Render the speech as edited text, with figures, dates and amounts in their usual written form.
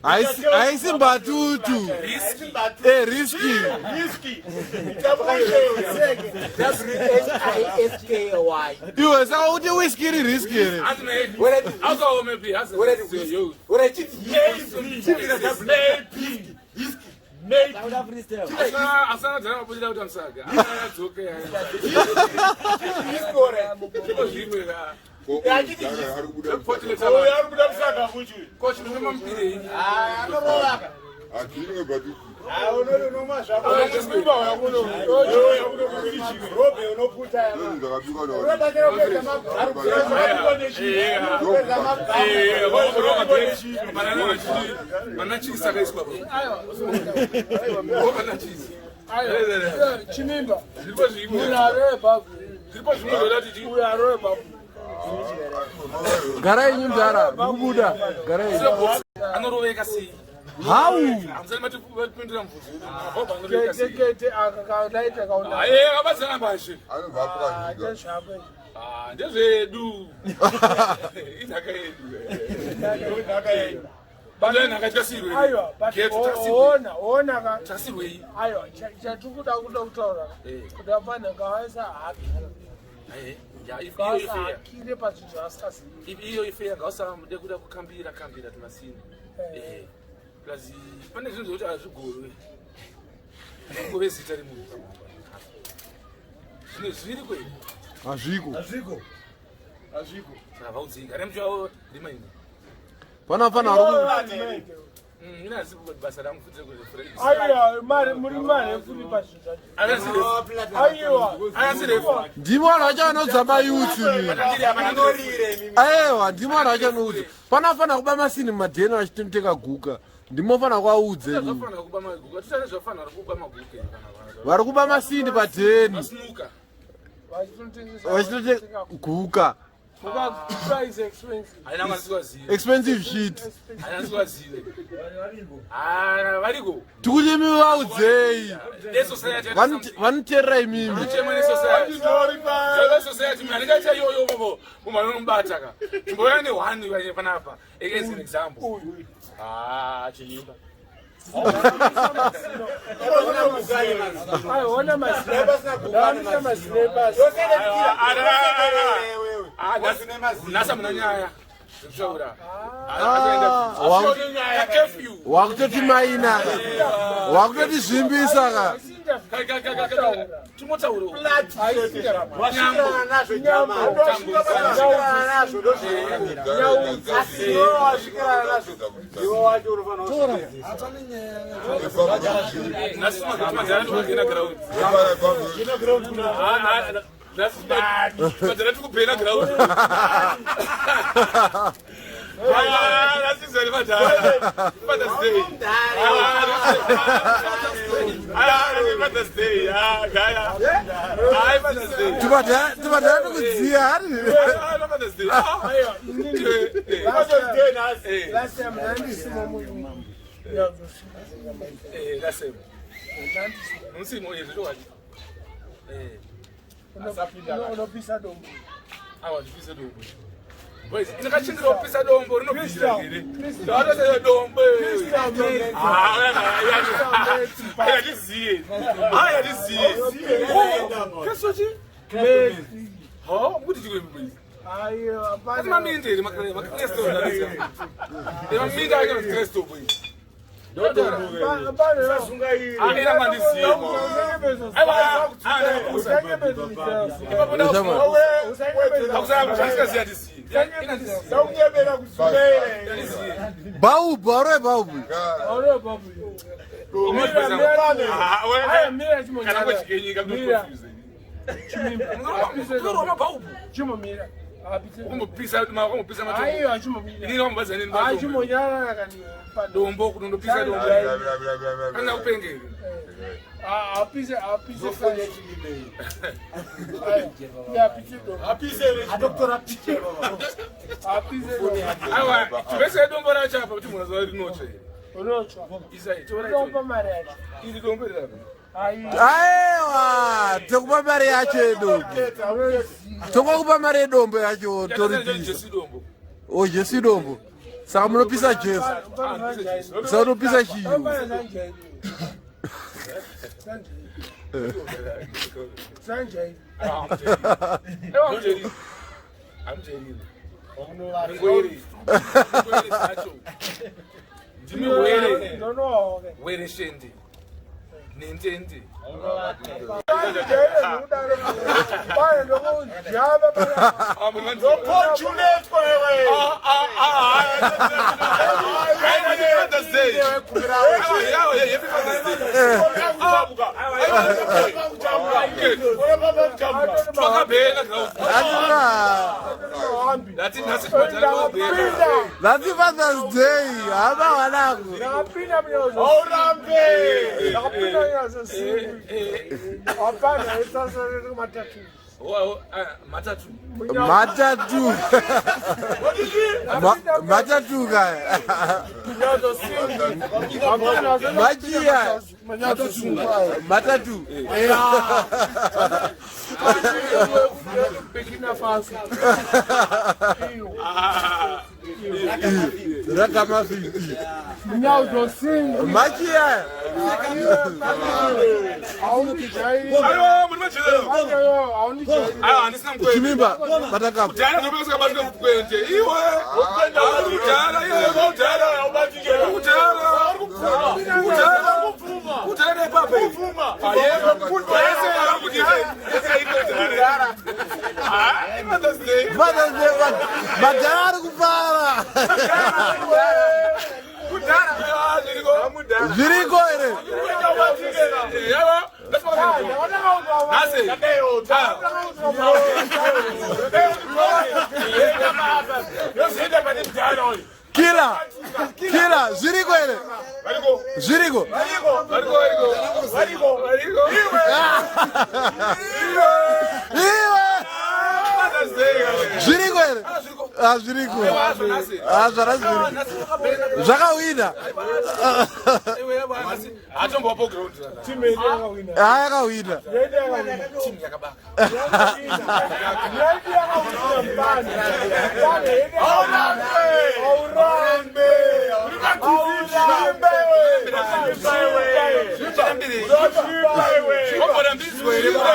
Aí sim batutu. É risky. W-H-I-S-K-Y. You é só o de whisky risky. Garai nyundara, bubuda, garai. How? Iyo ifeya ngawusanga kuda kukambira tumasini. Plazi pane zvinhu zvokuti hazvigorwe. Ngove zita remunhu. Zvine zviri kweli. Azviko. Saka vaudzika remuchawo rima ino. Panafana ari. Mina zipo basa rangu futhi kuzifura. Aiwa, muri mari yekuti pazvinhu. Ayasirefu. Ndimo racha anodzama youth. Aiwa, ndimo racha anoudza. Panafana kuba masini madheno achitoteka guka. ndimofana kwaudze zvafana kuba maguka tisane zvafana kuba maguka vari kuba masindi pa10 masnuka vachitote guka Price expensive. haina ngasikazive expensive shit haina ngasikazive variko tikuchemi vaudzei esociety vaniterera imimi chemwe nesociety society munhu anengaita iyoyo bobo mumanonobata ka imboya ne1 panapa as an example chiyimba I want my slippers. nasa muna nyaya zvekushaura wakutoti maina wakutoti zvimbisa ka timotauro Padre tu pena grau. That's very bad. Father's Day. Father's Day. Gaya. Father's Day. tibadala tikudziya hari Father's Day. Last time, That's it. Musimo yezo wali. unopisa dombo. Awa zvipisa dombo. Boys, inakachindira kupisa dombo rinopisa here. Ndatoda dombo. Yatiziye. Yatiziye. Kesochi? Kuti chikwe Ayo, Ati mamindiri makresto ndariya. Mamindiri akana kresto boy. Ina mandiziye. baubu aure baubu dombo kunondopisa dombo kana upengeri apise awa tivese dombo racho apa kuti munhu azuva rinotsve unotsva isai unopa mari yacho iri dombo rirapi aiwa tokupa mari yacho yedombo tokupa mari yedombo yacho toripisa jesi dombo jesi dombo saka munopisa jesi saka unopisa chiyo Sanjay. I'm telling you. Ndimi were shendi nentende That's Father's Day. Haba wanangu. Matatu. Matatu kaya. Majia. Matatu. Rakama vipi? Majia. Chimimba matakapu. Madara ari kupara. Zviriko ere? Kila, zviriko ere? Variko. Zviriko here. Zviriko. Zvakawina. Yakawina. Aurambe.